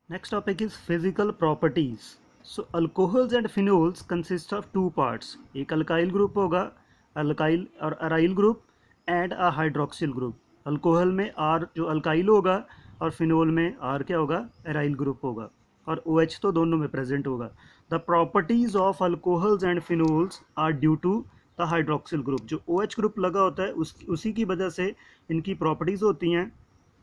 Next topic is physical properties. So alcohols and phenols consist of two parts. एक alkyl group होगा, alkyl और aryl group and a hydroxyl group. Alcohol में R जो alkyl होगा और phenol में R क्या होगा, एराइल ग्रुप होगा और OH तो दोनों में प्रेजेंट होगा. The properties of alcohols and phenols are due to the hydroxyl group. जो OH ग्रुप लगा होता है उसी की वजह से इनकी प्रॉपर्टीज होती हैं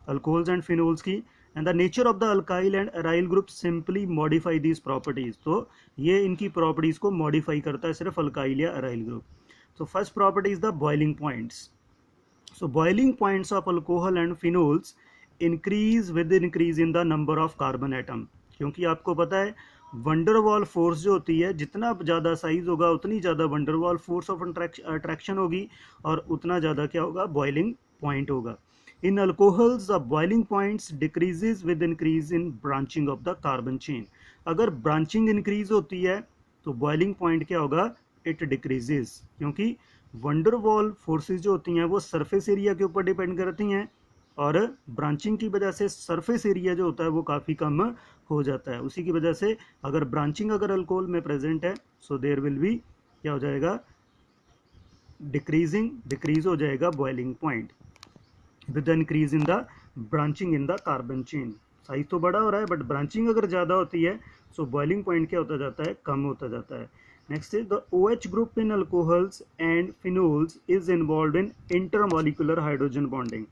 अल्कोहल्स एंड फिनोल्स की. And the nature of the alkyl and aryl group simply modify these properties. तो ये इनकी प्रॉपर्टीज को मॉडिफाई करता है सिर्फ अल्काइल या aryl group. So first property is the boiling points. So boiling points of alcohol and phenols increase with increase in the number of carbon atom. क्योंकि आपको पता है वंडरवॉल फोर्स जो होती है, जितना ज़्यादा साइज होगा उतनी ज़्यादा वंडरवॉल फोर्स ऑफ अट्रैक्शन होगी और उतना ज़्यादा क्या होगा, बॉइलिंग पॉइंट होगा. In alcohols the boiling points decreases with increase in branching of the carbon chain. अगर ब्रांचिंग इंक्रीज होती है तो बॉइलिंग पॉइंट क्या होगा, इट डिक्रीजेज. क्योंकि वंडरवॉल फोर्सेस जो होती हैं वो सरफेस एरिया के ऊपर डिपेंड करती हैं और ब्रांचिंग की वजह से सरफेस एरिया जो होता है वो काफ़ी कम हो जाता है. उसी की वजह से अगर ब्रांचिंग अगर अल्कोहल में प्रेजेंट है सो देयर विल बी क्या हो जाएगा, डिक्रीज हो जाएगा boiling point with the increase in the branching in the carbon chain. Size तो बड़ा हो रहा है बट ब्रांचिंग अगर ज़्यादा होती है सो बॉइलिंग पॉइंट क्या होता जाता है, कम होता जाता है. Next is the OH group in alcohols and phenols is involved in intermolecular hydrogen bonding.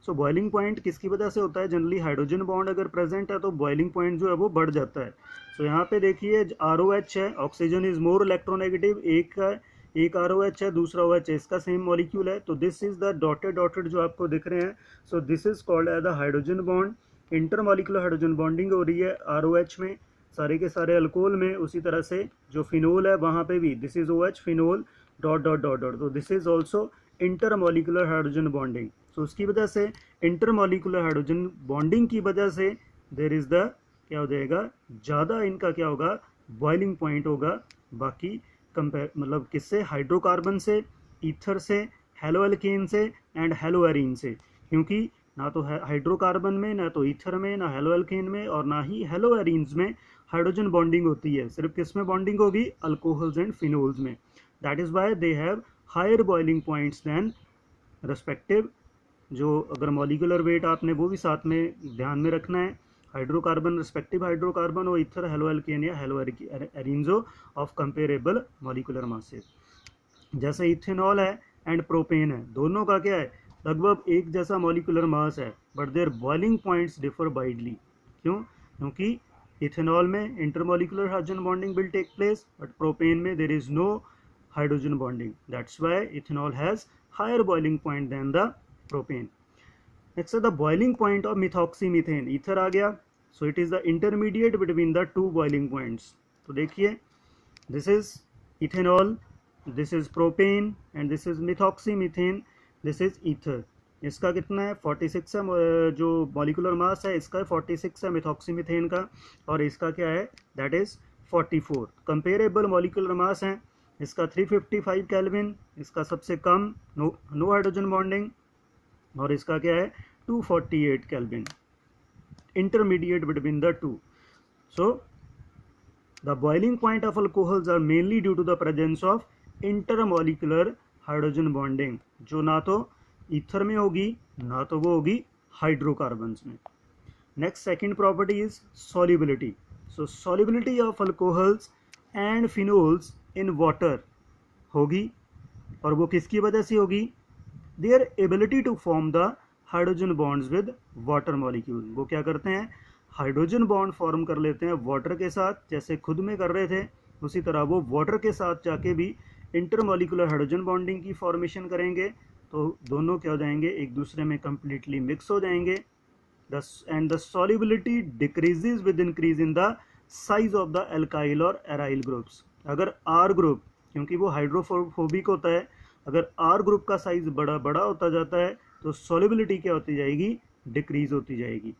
So boiling point किसकी वजह से होता है, जनरली हाइड्रोजन बॉन्ड अगर प्रेजेंट है तो बॉइलिंग पॉइंट जो है वो बढ़ जाता है. So यहाँ पे देखिए ROH है, ऑक्सीजन इज मोर इलेक्ट्रोनेगेटिव, एक ROH है, दूसरा OH है, इसका सेम मॉलिक्यूल है. तो दिस इज द डॉटेड जो आपको दिख रहे हैं. So this is called as the hydrogen bond. Intermolecular hydrogen bonding हो रही है ROH में, सारे के सारे अल्कोहल में. उसी तरह से जो फिनोल है वहाँ पे भी this is OH phenol dot dot dot dot. तो this is also intermolecular hydrogen bonding. तो उसकी वजह से इंटरमोलिकुलर हाइड्रोजन बॉन्डिंग की वजह से देर इज द क्या हो जाएगा, ज़्यादा इनका क्या होगा, बॉइलिंग पॉइंट होगा. बाकी कंपेयर मतलब किससे, हाइड्रोकार्बन से, ईथर से, हेलो एल्केन से एंड हेलो एरीन से. क्योंकि ना तो हाइड्रोकार्बन में, ना तो ईथर में, ना हेलो एल्केन में और ना ही हेलो एरीन्स में हाइड्रोजन बॉन्डिंग होती है. सिर्फ किस में बॉन्डिंग होगी, अल्कोहल्स एंड फिनोल्स में. That is why they have higher boiling points than respective. जो अगर मॉलिकुलर वेट आपने वो भी साथ में ध्यान में रखना है, हाइड्रोकार्बन रिस्पेक्टिव हाइड्रोकार्बन और ईथर हेलो एल्केन या halo arenes of comparable molecular masses. जैसे इथेनॉल है एंड प्रोपेन है, दोनों का क्या है, लगभग एक जैसा मॉलिकुलर मास है but their boiling points differ widely. क्यों, क्योंकि इथेनॉल में intermolecular hydrogen bonding will take place but propane में there is no hydrogen bonding. That's why ethanol has higher boiling point than the propane. Next the boiling point of methoxymethane. Ether आ गया, so it is the intermediate between the two boiling points. तो देखिए this is ethanol, this is propane and this is methoxymethane, this is ether. इसका कितना है, 46 है. जो molecular mass है इसका 46 है मिथॉक्सीमीथेन का और इसका क्या है, that is 44. Comparable molecular mass है, इसका 355 केल्विन, इसका सबसे कम नो हाइड्रोजन बॉन्डिंग और इसका क्या है 248 kelvin. Intermediate between the two. So the boiling point of alcohols are mainly due to the presence of intermolecular hydrogen bonding, जो ना तो ईथर में होगी ना तो वो होगी हाइड्रोकार्बन्स में. Next second property is solubility. So solubility of alcohols and phenols in water होगी और वो किसकी वजह से होगी, their ability to form the hydrogen bonds with water molecule. वो क्या करते हैं, हाइड्रोजन बॉन्ड फॉर्म कर लेते हैं वाटर के साथ, जैसे खुद में कर रहे थे उसी तरह वो वाटर के साथ जाके भी इंटरमोलिकुलर हाइड्रोजन बॉन्डिंग की फॉर्मेशन करेंगे. तो दोनों क्या हो जाएंगे, एक दूसरे में कंप्लीटली मिक्स हो जाएंगे. And the solubility decreases with increase in the size of the alkyl और एराइल ग्रुप्स. अगर आर ग्रुप, क्योंकि वो हाइड्रोफोबिक होता है, अगर आर ग्रुप का साइज बड़ा बड़ा होता जाता है तो सॉल्युबिलिटी क्या होती जाएगी, डिक्रीज होती जाएगी.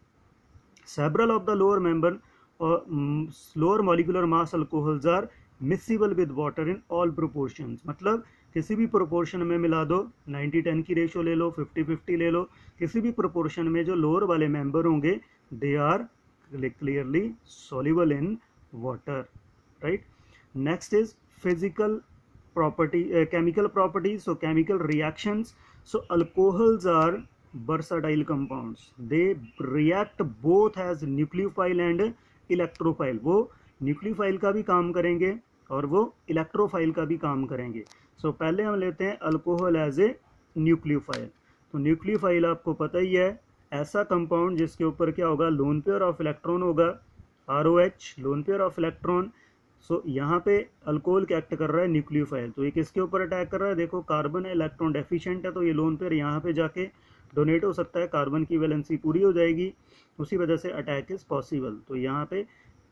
Several of the lower member lower molecular mass alcohols are miscible with water in all proportions. मतलब किसी भी प्रोपोर्शन में मिला दो, 90-10 की रेशो ले लो, 50-50 ले लो, किसी भी प्रोपोर्शन में जो लोअर वाले मेंबर होंगे they are clearly soluble in water, right? Next is physical property, chemical properties. So chemical reactions. So alcohols are versatile compounds. They react both as nucleophile and electrophile. वो nucleophile का भी काम करेंगे और वो electrophile का भी काम करेंगे. सो पहले हम लेते हैं अल्कोहल एज ए न्यूक्लियोफाइल. तो न्यूक्लियोफाइल आपको पता ही है, ऐसा कंपाउंड जिसके ऊपर क्या होगा, लोन पेयर ऑफ इलेक्ट्रॉन होगा, ROH, lone pair of electron. So यहाँ पे अल्कोहल क्या एक्ट कर रहा है, न्यूक्लियोफाइल. तो ये किसके ऊपर अटैक कर रहा है, देखो कार्बन है, इलेक्ट्रॉन डेफिशिएंट है, तो ये लोन पेयर यहाँ पे जाके डोनेट हो सकता है, कार्बन की वैलेंसी पूरी हो जाएगी, उसी वजह से अटैक इज पॉसिबल. तो यहाँ पे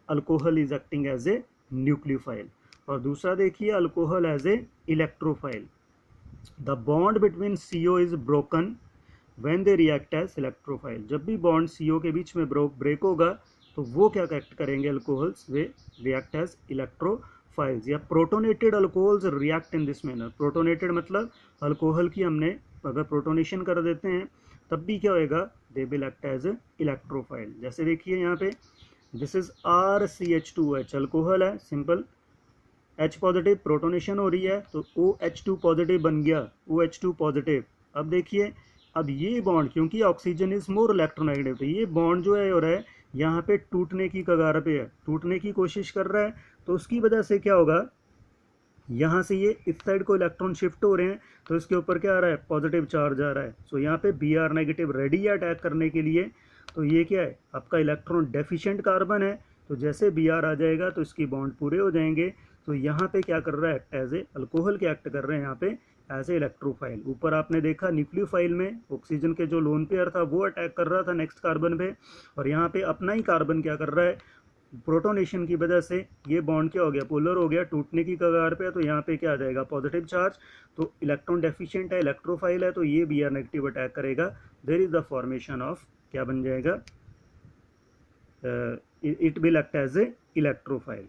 alcohol is acting as a nucleophile. और दूसरा देखिए alcohol as a electrophile. The bond between CO is broken when they react as electrophile. जब भी बॉन्ड CO के बीच में ब्रेक होगा तो वो क्या एक्ट करेंगे, अल्कोहल्स, वे रिएक्ट एज इलेक्ट्रोफाइल्स. या protonated alcohols react in this manner. Protonated मतलब अल्कोहल की हमने अगर प्रोटोनेशन कर देते हैं तब भी क्या होएगा, they will act as electrophile. जैसे देखिए यहाँ पे दिस इज RCH2H, अल्कोहल है सिंपल, H पॉजिटिव, प्रोटोनेशन हो रही है तो OH2 पॉजिटिव बन गया, OH2 पॉजिटिव. अब देखिए, अब ये बॉन्ड, क्योंकि ऑक्सीजन इज मोर इलेक्ट्रोनेगेटिव, तो ये बॉन्ड जो है हो रहा है यहाँ पे टूटने की कगार पे है, टूटने की कोशिश कर रहा है. तो उसकी वजह से क्या होगा, यहाँ से ये इस साइड को इलेक्ट्रॉन शिफ्ट हो रहे हैं, तो इसके ऊपर क्या आ रहा है, पॉजिटिव चार्ज आ रहा है. सो यहाँ पे Br नेगेटिव रेडी है अटैक करने के लिए. तो ये क्या है, आपका इलेक्ट्रॉन डेफिशिएंट कार्बन है, तो जैसे Br आ जाएगा तो इसकी बॉन्ड पूरे हो जाएंगे. तो यहाँ पे क्या कर रहा है, एज ए अल्कोहल के एक्ट कर रहे हैं यहाँ पे एज ए इलेक्ट्रोफाइल. ऊपर आपने देखा न्यूक्लियोफाइल में ऑक्सीजन के जो लोन पेयर था वो अटैक कर रहा था नेक्स्ट कार्बन पे, और यहाँ पे अपना ही कार्बन क्या कर रहा है, प्रोटोनेशन की वजह से ये बॉन्ड क्या हो गया, पोलर हो गया, टूटने की कगार पे. तो यहाँ पे क्या आ जाएगा, पॉजिटिव चार्ज. तो इलेक्ट्रॉन डेफिशिएंट है, इलेक्ट्रोफाइल है, तो ये Br नेगेटिव अटैक करेगा. There is the formation of, क्या बन जाएगा, it will act as a electrophile.